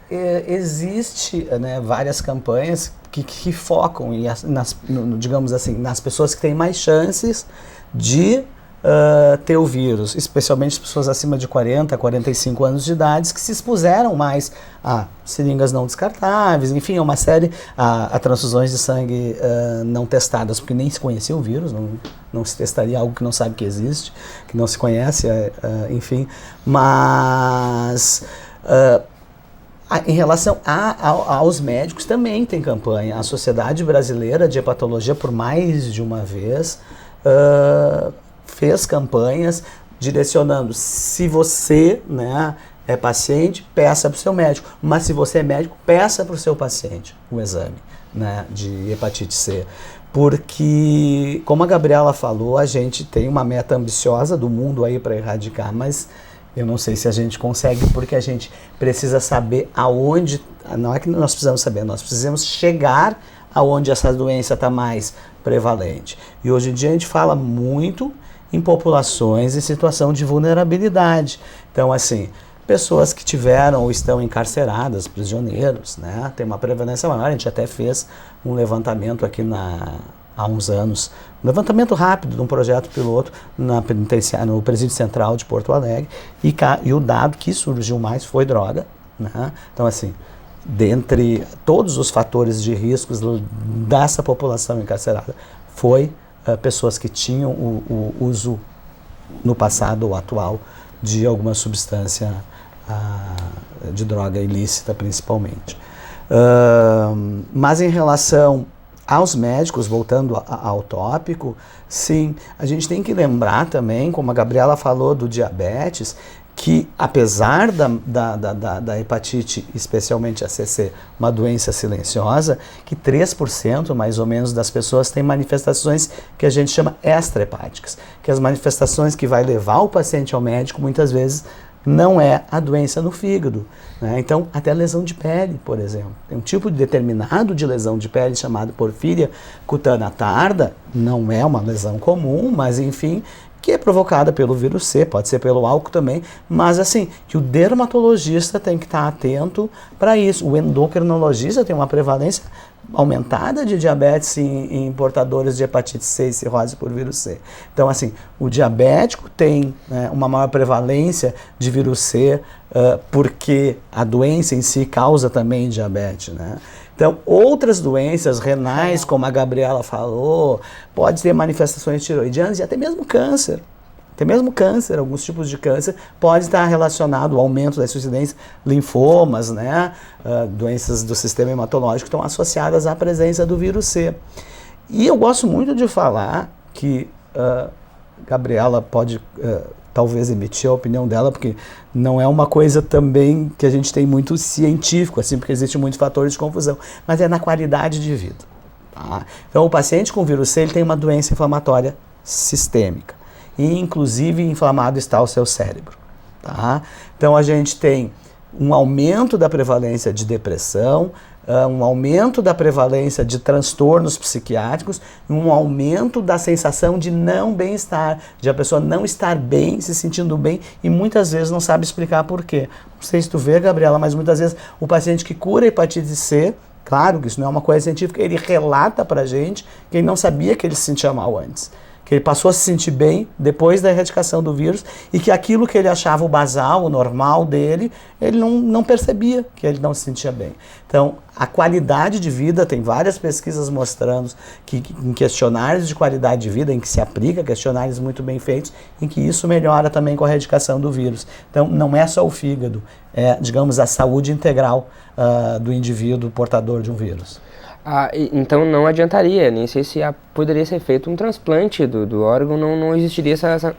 Existe, né, várias campanhas que focam digamos assim, nas pessoas que têm mais chances de ter o vírus, especialmente as pessoas acima de 40, 45 anos de idade, que se expuseram mais a seringas não descartáveis, enfim, é uma série, a transfusões de sangue não testadas, porque nem se conhecia o vírus, não se testaria algo que não sabe que existe, que não se conhece, enfim, mas em relação aos médicos também tem campanha. A Sociedade Brasileira de Hepatologia, por mais de uma vez, fez campanhas direcionando: se você, né, é paciente, peça para o seu médico, mas se você é médico, peça para o seu paciente o exame, né, de hepatite C. Porque, como a Gabriela falou, a gente tem uma meta ambiciosa do mundo aí para erradicar, mas eu não sei se a gente consegue, porque a gente precisa saber aonde, não é que nós precisamos saber, nós precisamos chegar aonde essa doença está mais prevalente. E hoje em dia a gente fala muito em populações em situação de vulnerabilidade. Então, assim, pessoas que tiveram ou estão encarceradas, prisioneiros, né? Tem uma prevalência maior. A gente até fez um levantamento aqui há uns anos, um levantamento rápido de um projeto piloto no Presídio Central de Porto Alegre, e o dado que surgiu mais foi droga, né? Então, assim, dentre todos os fatores de riscos dessa população encarcerada, foi pessoas que tinham o uso no passado ou atual de alguma substância de droga ilícita, principalmente. Mas em relação aos médicos, voltando ao tópico, sim, a gente tem que lembrar também, como a Gabriela falou do diabetes, que apesar da hepatite, especialmente a CC, uma doença silenciosa, que 3% mais ou menos das pessoas têm manifestações que a gente chama extrahepáticas, que as manifestações que vai levar o paciente ao médico muitas vezes não é a doença no fígado, né? Então, até lesão de pele, por exemplo. Tem um tipo determinado de lesão de pele chamado porfíria cutânea tarda, não é uma lesão comum, mas enfim, que é provocada pelo vírus C, pode ser pelo álcool também, mas assim, que o dermatologista tem que estar atento para isso. O endocrinologista tem uma prevalência aumentada de diabetes em portadores de hepatite C e cirrose por vírus C. Então, assim, o diabético tem, né, uma maior prevalência de vírus C, porque a doença em si causa também diabetes, né? Então, outras doenças renais, como a Gabriela falou, pode ter manifestações tiroidianas e até mesmo câncer. Até mesmo câncer, alguns tipos de câncer, pode estar relacionado ao aumento da incidência, linfomas, né, doenças do sistema hematológico que estão associadas à presença do vírus C. E eu gosto muito de falar que Gabriela pode talvez emitir a opinião dela, porque não é uma coisa também que a gente tem muito científico, assim, porque existe muitos fatores de confusão, mas é na qualidade de vida. Tá? Então, o paciente com vírus C, ele tem uma doença inflamatória sistêmica, e inclusive inflamado está o seu cérebro. Tá? Então, a gente tem um aumento da prevalência de depressão, um aumento da prevalência de transtornos psiquiátricos, um aumento da sensação de não bem-estar, de a pessoa não estar bem, se sentindo bem, e muitas vezes não sabe explicar por quê. Não sei se tu vê, Gabriela, mas muitas vezes o paciente que cura hepatite C, claro que isso não é uma coisa científica, ele relata pra gente que ele não sabia que ele se sentia mal antes, que ele passou a se sentir bem depois da erradicação do vírus, e que aquilo que ele achava o basal, o normal dele, ele não percebia que ele não se sentia bem. Então, a qualidade de vida, tem várias pesquisas mostrando que em questionários de qualidade de vida, em que se aplica questionários muito bem feitos, em que isso melhora também com a erradicação do vírus. Então, não é só o fígado, é, digamos, a saúde integral do indivíduo portador de um vírus. Então não adiantaria, nem sei se poderia ser feito um transplante do órgão, não existiria essa...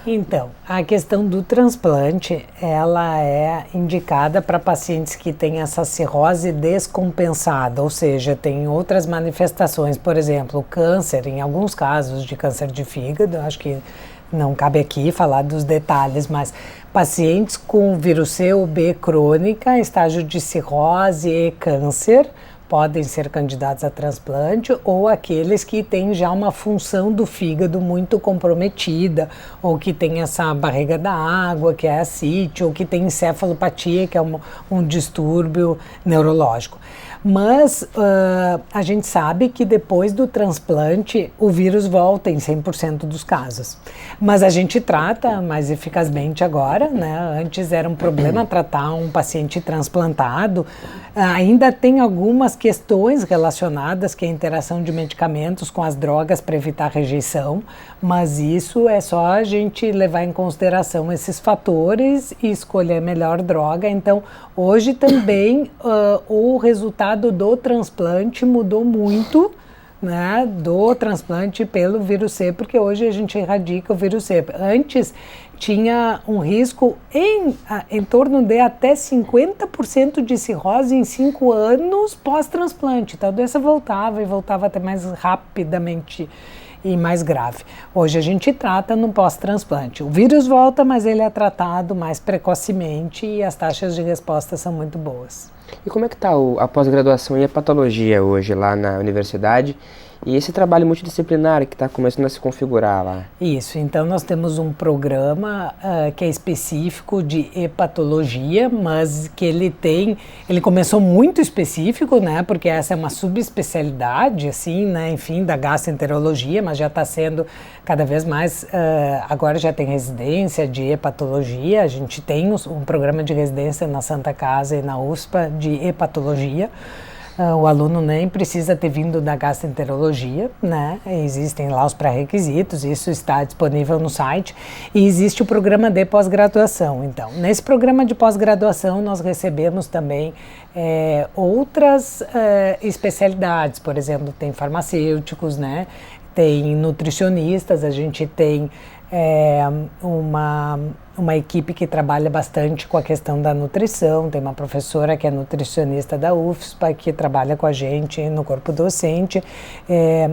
Então, a questão do transplante, ela é indicada para pacientes que têm essa cirrose descompensada, ou seja, tem outras manifestações, por exemplo, o câncer, em alguns casos de câncer de fígado, acho que não cabe aqui falar dos detalhes, mas pacientes com vírus C ou B crônica, estágio de cirrose e câncer, podem ser candidatos a transplante, ou aqueles que têm já uma função do fígado muito comprometida, ou que tem essa barriga da água, que é ascite, ou que tem encefalopatia, que é um distúrbio neurológico. Mas a gente sabe que depois do transplante o vírus volta em 100% dos casos. Mas a gente trata mais eficazmente agora, né? Antes era um problema tratar um paciente transplantado. Ainda tem algumas questões relacionadas que é a interação de medicamentos com as drogas para evitar rejeição, mas isso é só a gente levar em consideração esses fatores e escolher a melhor droga. Então, hoje também o resultado do transplante mudou muito, né, do transplante pelo vírus C, porque hoje a gente erradica o vírus C. Antes tinha um risco em torno de até 50% de cirrose em 5 anos pós-transplante. Então a doença voltava e voltava até mais rapidamente e mais grave. Hoje a gente trata no pós-transplante. O vírus volta, mas ele é tratado mais precocemente e as taxas de resposta são muito boas. E como é que está a pós-graduação em hepatologia hoje lá na universidade? E esse trabalho multidisciplinar que está começando a se configurar lá? Isso, então nós temos um programa que é específico de hepatologia, mas que ele começou muito específico, né, porque essa é uma subespecialidade, assim, né, enfim, da gastroenterologia, mas já está sendo cada vez mais, agora já tem residência de hepatologia, a gente tem um programa de residência na Santa Casa e na USPA de hepatologia. O aluno nem precisa ter vindo da gastroenterologia, né? Existem lá os pré-requisitos, isso está disponível no site, e existe o programa de pós-graduação. Então, nesse programa de pós-graduação nós recebemos também outras especialidades, por exemplo, tem farmacêuticos, né? Tem nutricionistas, a gente tem uma equipe que trabalha bastante com a questão da nutrição, tem uma professora que é nutricionista da UFSPA que trabalha com a gente no corpo docente,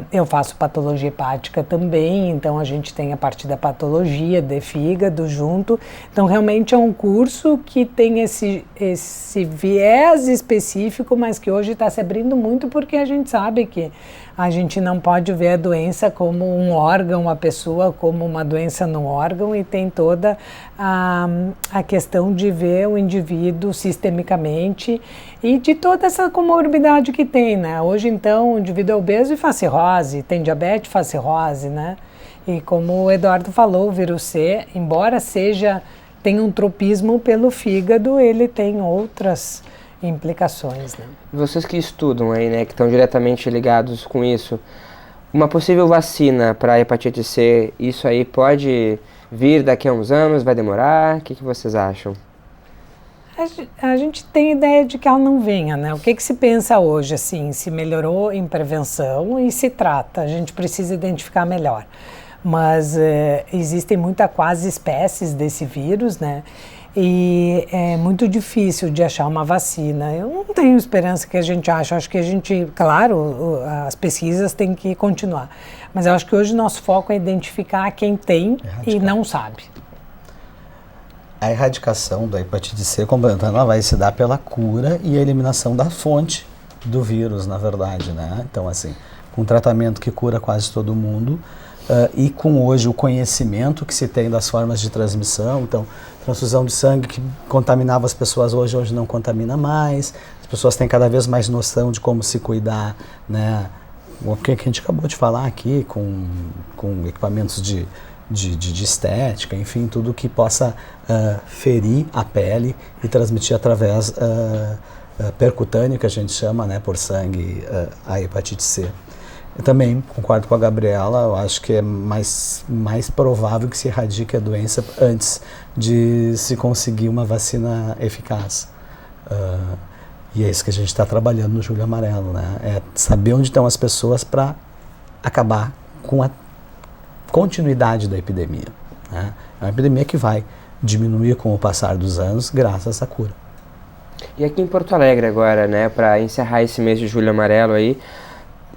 eu faço patologia hepática também, então a gente tem a parte da patologia de fígado junto, então realmente é um curso que tem esse viés específico, mas que hoje está se abrindo muito porque a gente sabe que a gente não pode ver a doença como um órgão, a pessoa como uma doença no órgão, e tem toda a questão de ver o indivíduo sistemicamente e de toda essa comorbidade que tem, né? Hoje, então, o indivíduo é obeso e faz cirrose, tem diabetes, faz cirrose, né? E como o Eduardo falou, o vírus C, embora tenha um tropismo pelo fígado, ele tem outras implicações, né? Vocês que estudam aí, né, que estão diretamente ligados com isso, uma possível vacina para a hepatite C, isso aí pode vir daqui a uns anos, vai demorar? O que vocês acham? A gente tem ideia de que ela não venha, né? O que se pensa hoje, assim, se melhorou em prevenção e se trata, a gente precisa identificar melhor. Mas existem quase espécies desse vírus, né? E é muito difícil de achar uma vacina. Eu não tenho esperança que a gente ache, acho que a gente, claro, as pesquisas têm que continuar, mas eu acho que hoje nosso foco é identificar quem tem e não sabe. A erradicação da hepatite C, complementando, ela vai se dar pela cura e a eliminação da fonte do vírus, na verdade, né? Então, assim, com um tratamento que cura quase todo mundo, e com hoje o conhecimento que se tem das formas de transmissão, então transfusão de sangue que contaminava as pessoas hoje não contamina mais, as pessoas têm cada vez mais noção de como se cuidar, né? O que a gente acabou de falar aqui, com equipamentos de estética, enfim, tudo que possa ferir a pele e transmitir através percutâneo, que a gente chama, né, por sangue, a hepatite C. Eu também concordo com a Gabriela, eu acho que é mais provável que se erradique a doença antes de se conseguir uma vacina eficaz. E é isso que a gente está trabalhando no Julho Amarelo, né? É saber onde estão as pessoas para acabar com a continuidade da epidemia, né? É uma epidemia que vai diminuir com o passar dos anos graças a essa cura. E aqui em Porto Alegre agora, né, para encerrar esse mês de Julho Amarelo aí,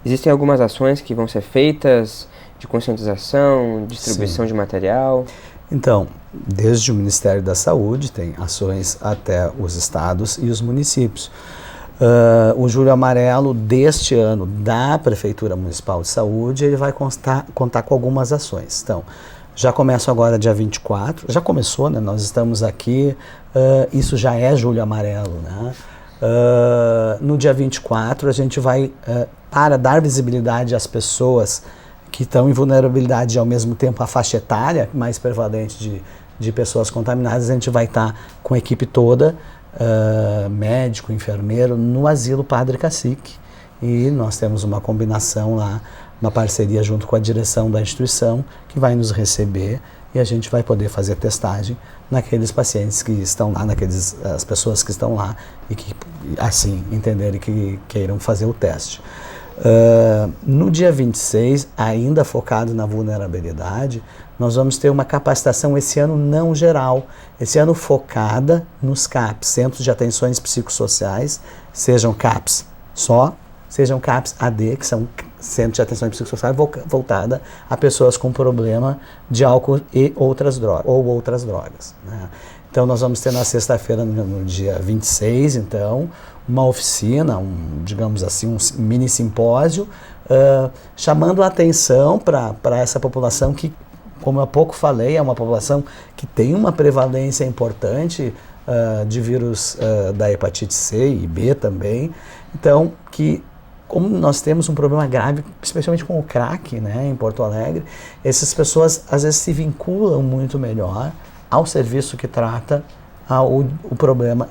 existem algumas ações que vão ser feitas de conscientização, distribuição de material? Então, desde o Ministério da Saúde, tem ações até os estados e os municípios. O Julho Amarelo deste ano da Prefeitura Municipal de Saúde, ele vai contar com algumas ações. Então, já começa agora dia 24, já começou, né? Nós estamos aqui, isso já é Julho Amarelo, né? No dia 24, a gente vai, para dar visibilidade às pessoas que estão em vulnerabilidade e ao mesmo tempo a faixa etária mais prevalente de pessoas contaminadas, a gente vai estar com a equipe toda, médico, enfermeiro, no Asilo Padre Cacique. E nós temos uma combinação lá, uma parceria junto com a direção da instituição, que vai nos receber e a gente vai poder fazer testagem naqueles pacientes que estão lá, as pessoas que estão lá e que, assim, entenderem que queiram fazer o teste. No dia 26, ainda focado na vulnerabilidade, nós vamos ter uma capacitação esse ano não geral, esse ano focada nos CAPs, Centros de Atenções Psicossociais, sejam CAPs só, sejam CAPs AD, que são Centros de Atenção Psicossocial voltada a pessoas com problema de álcool e outras drogas, né? Então nós vamos ter na sexta-feira, no dia 26, então, uma oficina, digamos assim, um mini simpósio, chamando a atenção para essa população que, como eu há pouco falei, é uma população que tem uma prevalência importante de vírus da hepatite C e B também. Então, como nós temos um problema grave, especialmente com o crack, né, em Porto Alegre, essas pessoas às vezes se vinculam muito melhor ao serviço que trata o problema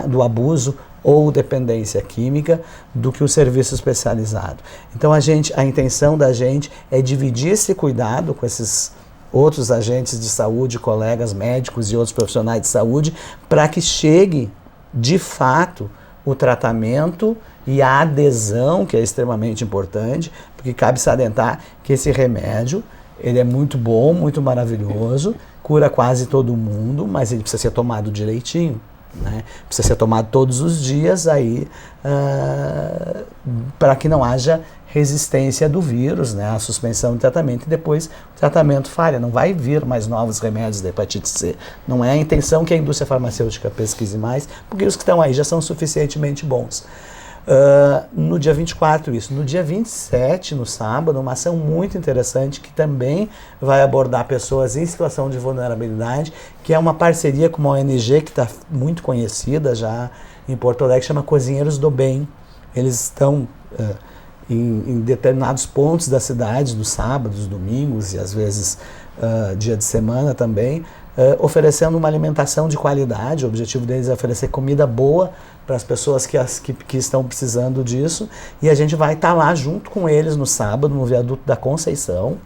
do abuso ou dependência química do que o serviço especializado. Então a intenção da gente é dividir esse cuidado com esses outros agentes de saúde, colegas médicos e outros profissionais de saúde, para que chegue de fato o tratamento e a adesão, que é extremamente importante, porque cabe salientar que esse remédio, ele é muito bom, muito maravilhoso, cura quase todo mundo, mas ele precisa ser tomado direitinho, né? Precisa ser tomado todos os dias aí, para que não haja resistência do vírus, né? A suspensão do tratamento e depois o tratamento falha. Não vai vir mais novos remédios da hepatite C. Não é a intenção que a indústria farmacêutica pesquise mais, porque os que estão aí já são suficientemente bons. No dia 24 isso. No dia 27, no sábado, uma ação muito interessante que também vai abordar pessoas em situação de vulnerabilidade, que é uma parceria com uma ONG que está muito conhecida já em Porto Alegre, chama Cozinheiros do Bem. Eles estão em determinados pontos da cidade, nos sábados, domingos e às vezes dia de semana também, oferecendo uma alimentação de qualidade. O objetivo deles é oferecer comida boa para as pessoas que estão precisando disso, e a gente vai estar lá junto com eles no sábado, no viaduto da Conceição,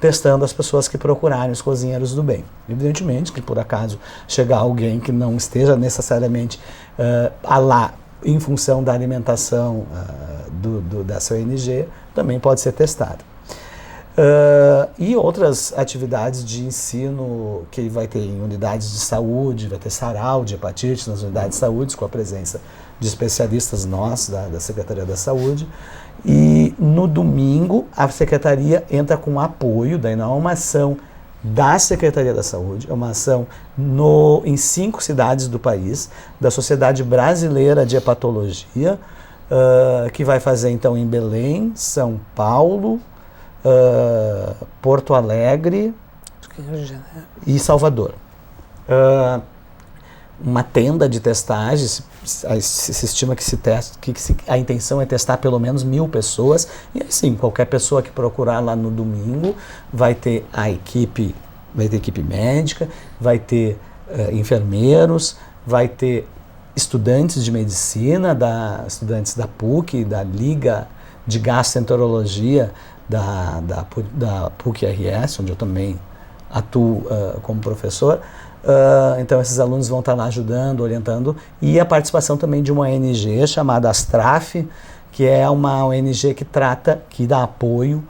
testando as pessoas que procurarem os Cozinheiros do Bem. Evidentemente que por acaso chegar alguém que não esteja necessariamente lá em função da alimentação dessa ONG, também pode ser testado. E outras atividades de ensino que vai ter em unidades de saúde, vai ter sarau de hepatite nas unidades de saúde, com a presença de especialistas nossos da Secretaria da Saúde. E no domingo a Secretaria entra com apoio, daí não é uma ação da Secretaria da Saúde, é uma ação em 5 cidades do país, da Sociedade Brasileira de Hepatologia, que vai fazer então em Belém, São Paulo, Porto Alegre e Salvador. Uma tenda de testagem, se estima que a intenção é testar pelo menos 1.000 pessoas, e assim, qualquer pessoa que procurar lá no domingo vai ter equipe médica, vai ter enfermeiros, vai ter estudantes de medicina, estudantes da PUC, da Liga de Gastroenterologia, da PUC-RS, onde eu também atuo como professor. Então esses alunos vão estar lá ajudando, orientando, e a participação também de uma ONG chamada Astraf, que é uma ONG que dá apoio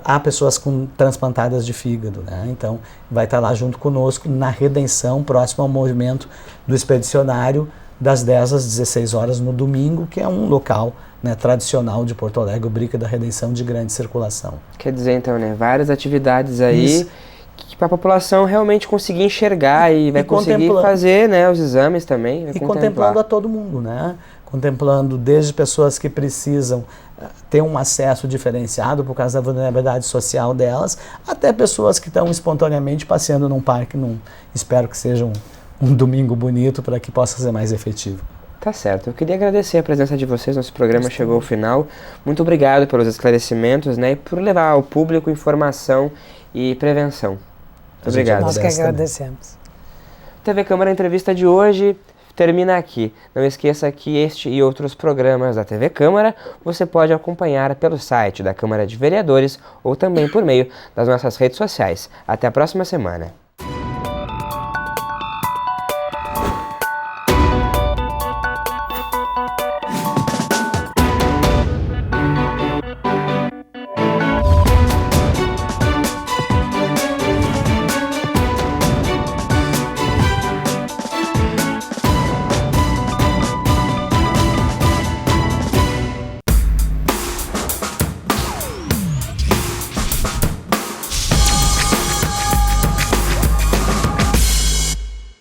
a pessoas transplantadas de fígado, né? Então vai estar lá junto conosco na Redenção, próximo ao movimento do expedicionário, das 10 às 16 horas no domingo, que é um local, né, tradicional de Porto Alegre, o Brica da Redenção, de grande circulação. Quer dizer, então, né, várias atividades aí para a população realmente conseguir enxergar e vai conseguir fazer, né, os exames também. E contemplando a todo mundo, né? Contemplando desde pessoas que precisam ter um acesso diferenciado por causa da vulnerabilidade social delas, até pessoas que estão espontaneamente passeando num parque, espero que sejam um domingo bonito para que possa ser mais efetivo. Tá certo. Eu queria agradecer a presença de vocês. Nosso programa chegou ao final. Muito obrigado pelos esclarecimentos, né, e por levar ao público informação e prevenção. Muito obrigado. Nós que agradecemos. TV Câmara Entrevista de hoje termina aqui. Não esqueça que este e outros programas da TV Câmara você pode acompanhar pelo site da Câmara de Vereadores ou também por meio das nossas redes sociais. Até a próxima semana.